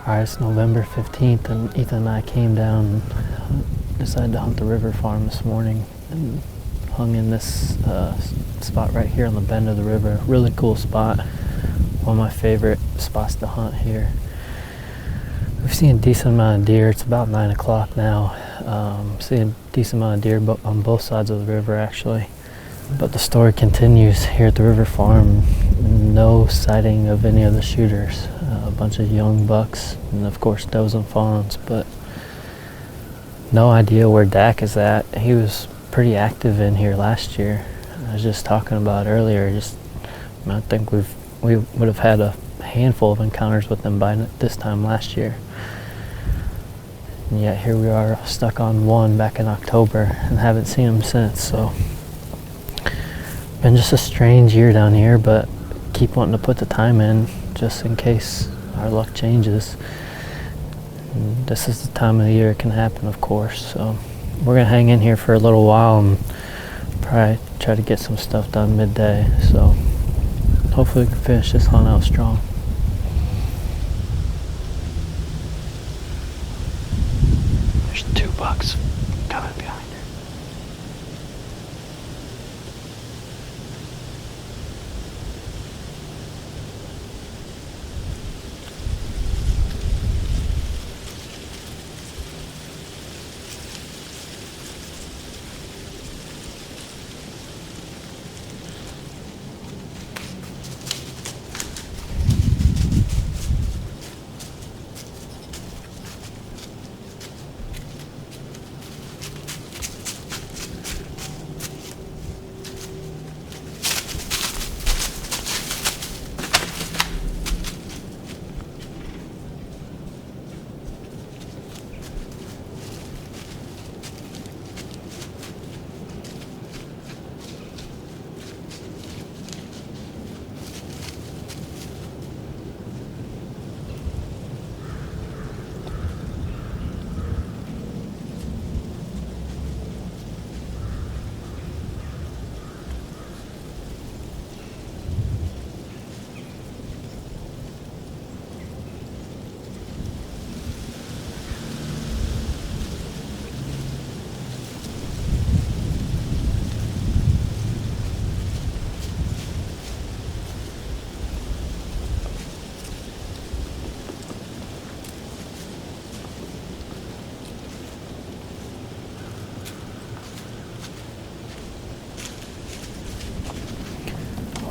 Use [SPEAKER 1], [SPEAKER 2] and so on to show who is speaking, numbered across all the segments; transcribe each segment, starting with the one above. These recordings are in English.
[SPEAKER 1] Alright, it's November 15th and Ethan and I came down and decided to hunt the river farm this morning and hung in this spot right here on the bend of the river. Really cool spot. One of my favorite spots to hunt here. We've seen a decent amount of deer. It's about 9 o'clock now. Seeing a decent amount of deer on both sides of the river actually. But the story continues here at the river farm. No sighting of any of the shooters. A bunch of young bucks and of course does and fawns, but no idea where Dak is at. He was pretty active in here last year. I was just talking about earlier. I think we would have had a handful of encounters with them by this time last year. And yet here we are stuck on one back in October and haven't seen him since. So been just a strange year down here, but keep wanting to put the time in just in case our luck changes. And this is the time of the year it can happen, of course. So we're gonna hang in here for a little while and probably try to get some stuff done midday. So hopefully we can finish this hunt out strong. There's 2 bucks coming behind her.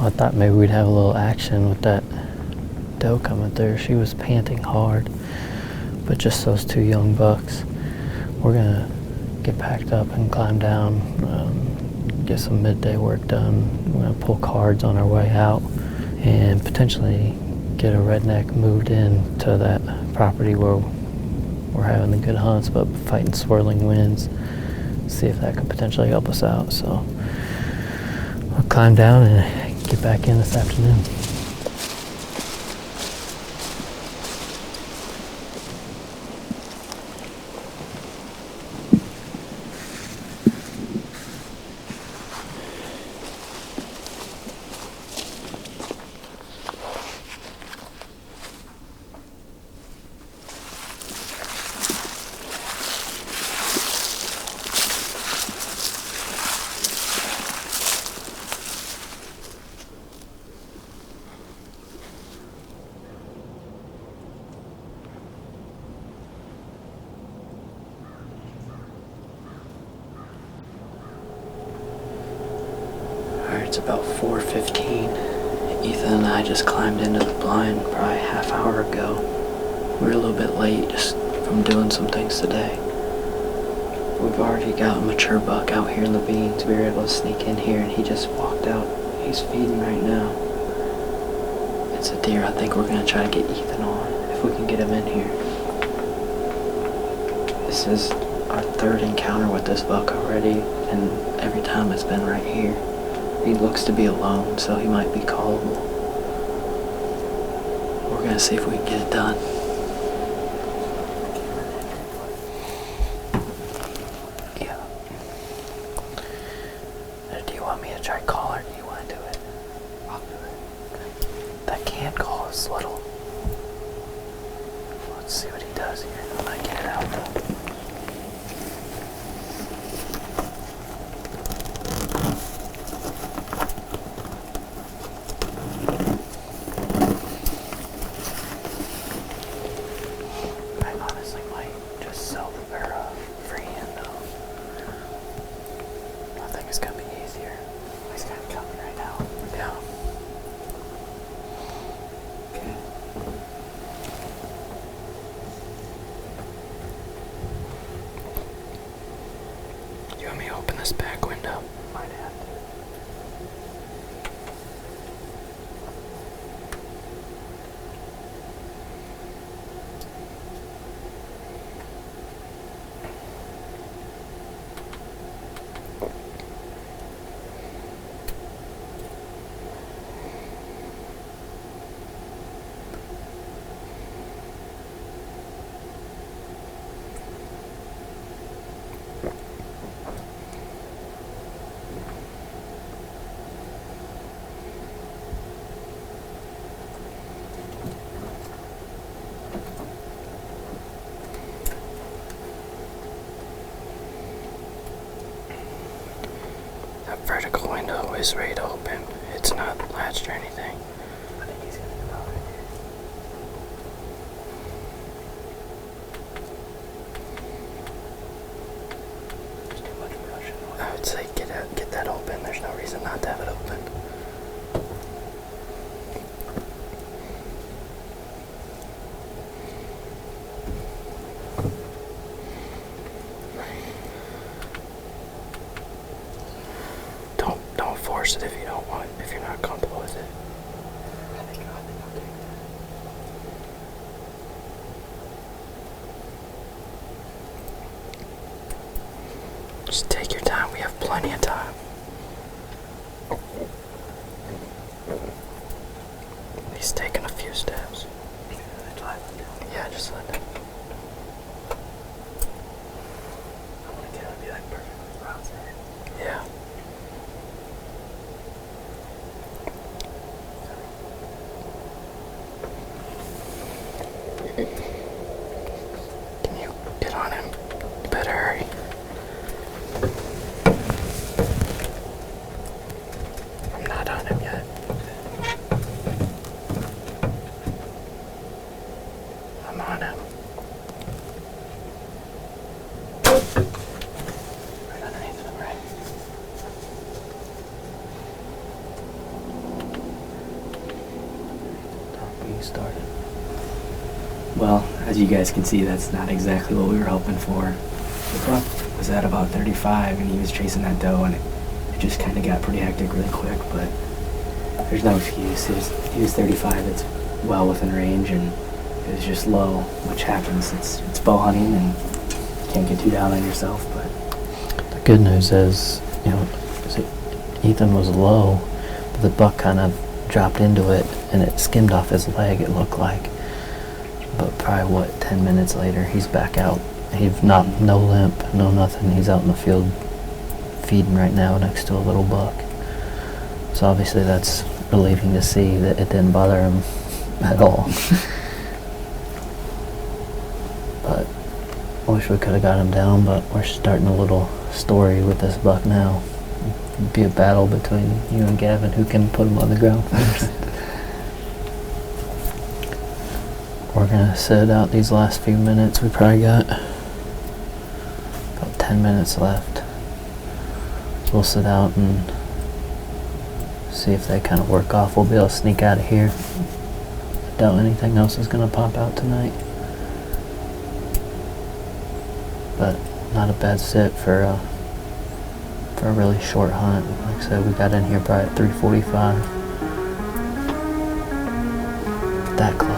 [SPEAKER 1] I thought maybe we'd have a little action with that doe coming through. She was panting hard, but just those 2 young bucks. We're gonna get packed up and climb down, get some midday work done. We're gonna pull cards on our way out and potentially get a redneck moved in to that property where we're having the good hunts but fighting swirling winds. See if that could potentially help us out. So I'll climb down and get back in this afternoon. It's about 4:15. Ethan and I just climbed into the blind probably a half hour ago. We're a little bit late just from doing some things today. We've already got a mature buck out here in the beans. We were able to sneak in here and he just walked out. He's feeding right now. It's a deer. I think we're gonna try to get Ethan on if we can get him in here. This is our 3rd encounter with this buck already, and every time it's been right here. He looks to be alone, so he might be callable. We're gonna see if we can get it done. Yeah. Do you want me to try call or do you want to do it? I'll do it. That can call is little. Let's
[SPEAKER 2] open this back window.
[SPEAKER 1] Might have to.
[SPEAKER 2] That vertical window is right open. It's not latched or anything.
[SPEAKER 1] I think he's gonna come out right here. There's too much brush in the way.
[SPEAKER 2] I would say get that open. There's no reason not to have it open. Don't force it if you don't want, if you're not comfortable with it.
[SPEAKER 1] I think I'll take that.
[SPEAKER 2] Just take your time. We have plenty of time. He's taking a few steps. Yeah, just let him.
[SPEAKER 1] I want to get him to be like perfectly roused.
[SPEAKER 2] Yeah. Can you get on him? You better hurry. I'm not on him yet. I'm on him.
[SPEAKER 1] Right underneath him, right? You started.
[SPEAKER 2] Well, as you guys can see, that's not exactly what we were hoping for. The buck was at about 35 and he was chasing that doe, and it just kind of got pretty hectic really quick, but there's no excuse. He was 35, it's well within range, and it was just low, which happens. It's bow hunting and you can't get too down on yourself, but
[SPEAKER 1] The good news is, Ethan was low, but the buck kind of dropped into it and it skimmed off his leg, it looked like. But probably 10 minutes later, he's back out. He's no limp, no nothing. He's out in the field feeding right now next to a little buck. So obviously that's relieving to see that it didn't bother him at all. But I wish we could have got him down, but we're starting a little story with this buck now. It'd be a battle between you and Gavin who can put him on the ground first. We're gonna sit out these last few minutes. We probably got about 10 minutes left. We'll sit out and see if they kind of work off. We'll be able to sneak out of here. I doubt anything else is gonna pop out tonight. But not a bad sit for a really short hunt. Like I said, we got in here probably at 3:45. That close.